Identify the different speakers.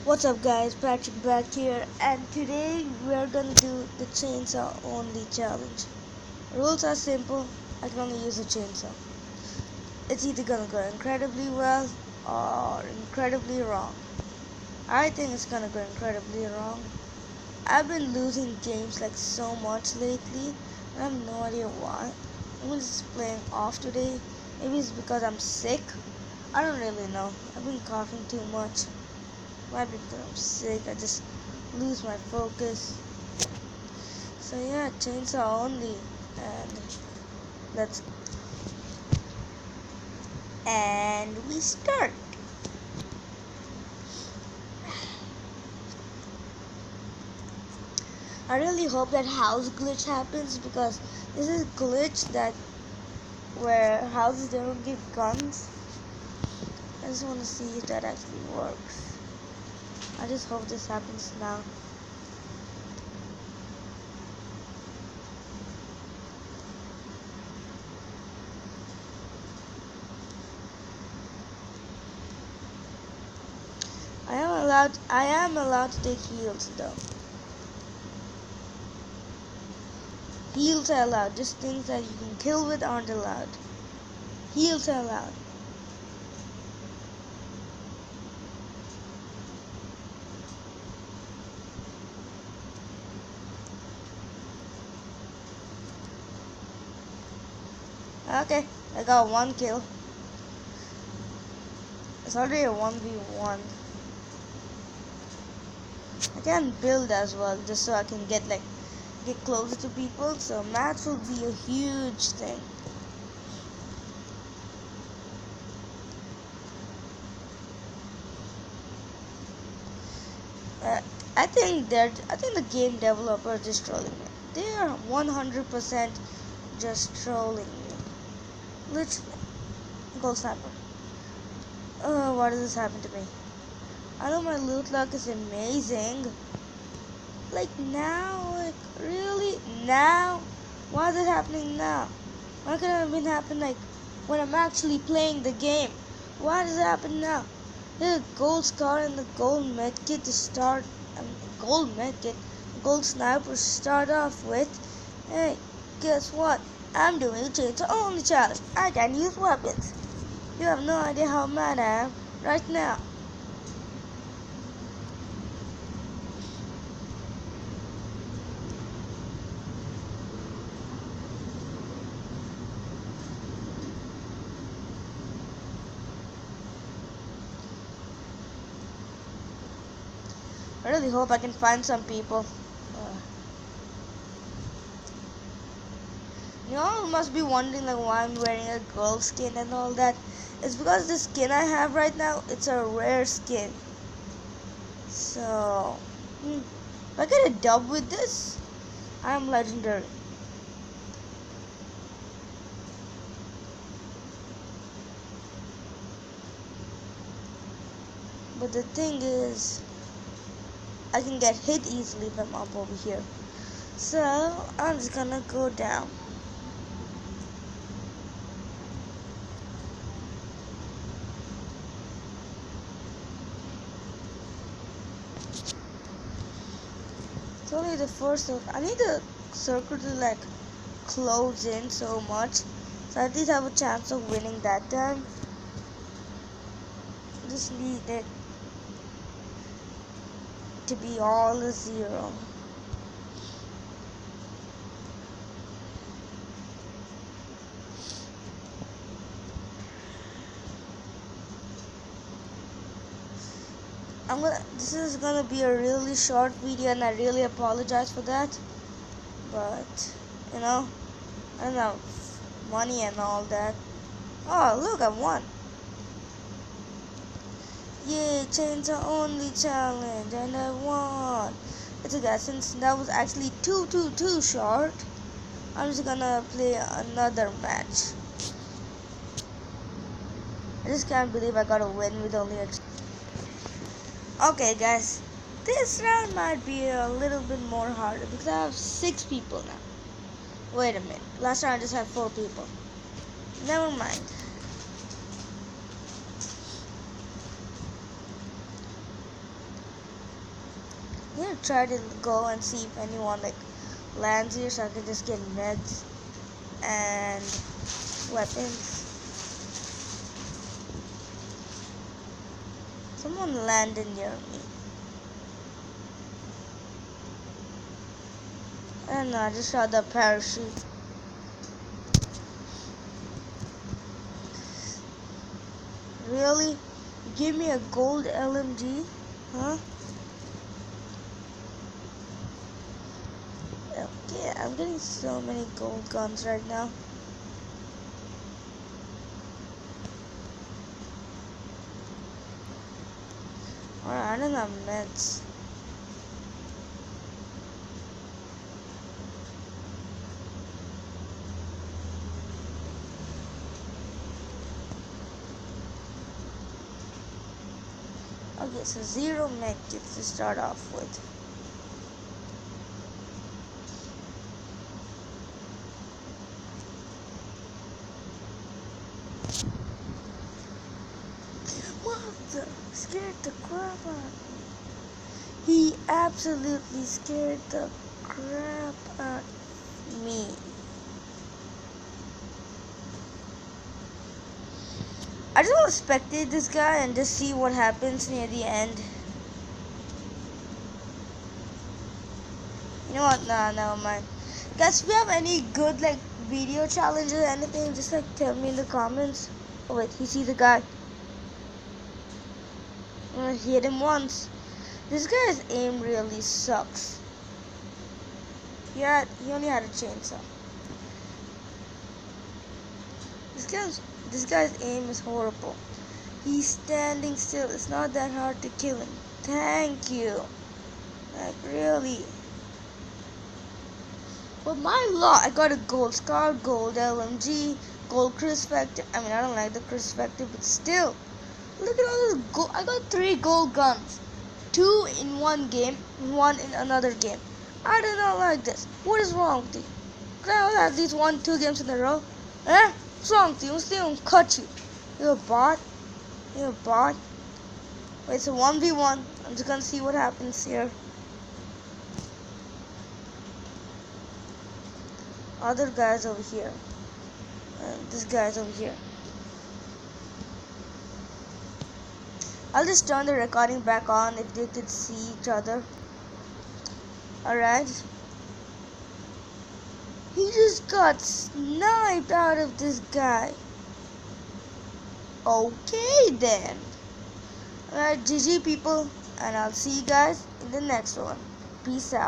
Speaker 1: What's up guys, Patrick back here, and today we're gonna do the chainsaw only challenge. Rules are simple. I can only use a chainsaw. It's either gonna go incredibly well or incredibly wrong. I think it's gonna go incredibly wrong. I've been losing games like so much lately, and I have no idea why. I'm just playing off today. Maybe it's because I'm sick. I don't really know. I've been coughing too much. Might be because I'm sick. I just lose my focus. So yeah, chainsaw only, and let's we start. I really hope that house glitch happens because this is a glitch that where houses don't give guns. I just want to see if that actually works. I just hope this happens now. I am allowed to take heals though. Heals are allowed, just things that you can kill with aren't allowed. Heals are allowed. Okay, I got one kill. It's already a 1v1. I can build as well just so I can get closer to people. So maths will be a huge thing. Uh, I think the game developer is just trolling me. They are 100% just trolling me. Literally. Gold sniper. Why does this happen to me? I know my loot luck is amazing. Like now, really now? Why is it happening now? Why could it have been happening when I'm actually playing the game? Why does it happen now? There's a gold scar and the gold medkit to start. Gold medkit, gold sniper to start off with. Hey, guess what? I'm doing a chainsaw only challenge. I can use weapons. You have no idea how mad I am right now. I really hope I can find some people. You all must be wondering why I'm wearing a girl skin and all that. It's because the skin I have right now, it's a rare skin. So, if I get a dub with this, I'm legendary. But the thing is, I can get hit easily if I'm up over here. So, I'm just gonna go down. It's only the first circle. I need the circle to close in so much, so at least I have a chance of winning that time. Just need it to be all a zero. This is gonna be a really short video, and I really apologize for that. But you know, I don't know, money and all that. Oh look, I won! Yay, chainsaw only challenge, and I won. It's okay, since that was actually too short, I'm just gonna play another match. I just can't believe I got a win with only a. Okay, guys, this round might be a little bit more harder because I have 6 people now. Wait a minute, last round I just had 4 people. Never mind. Yeah, try to go and see if anyone like lands here so I can just get meds and weapons. Someone landed near me. I don't know, I just saw the parachute. Really? Give me a gold LMG? Huh? Okay, I'm getting so many gold guns right now. Alright, I don't have meds. Okay, so 0 medkits to start off with. What? Scared the crap out of me. He absolutely scared the crap out of me. I just want to spectate this guy and just see what happens near the end. You know what? Nah, never mind. Guys, if you have any good like video challenges or anything, just like tell me in the comments. Oh wait, he sees the guy. I'm gonna hit him once. This guy's aim really sucks. Yeah, he only had a chainsaw. This guy's aim is horrible. He's standing still. It's not that hard to kill him. Thank you. Like really. But my luck, I got a gold scar, gold LMG, gold Crispector. I mean, I don't like the Crispector, but still. Look at all this gold. I got 3 gold guns. 2 in one game, 1 in another game. I do not like this. What is wrong with you? Can I have these 1-2 games in a row? Eh? What's wrong with you? I'm still gonna cut you. You're a bot. You're a bot. Wait, it's a 1v1. I'm just gonna see what happens here. Other guys over here. And this guy's over here. I'll just turn the recording back on if they could see each other. Alright. He just got sniped out of this guy. Okay then. Alright, GG people. And I'll see you guys in the next one. Peace out.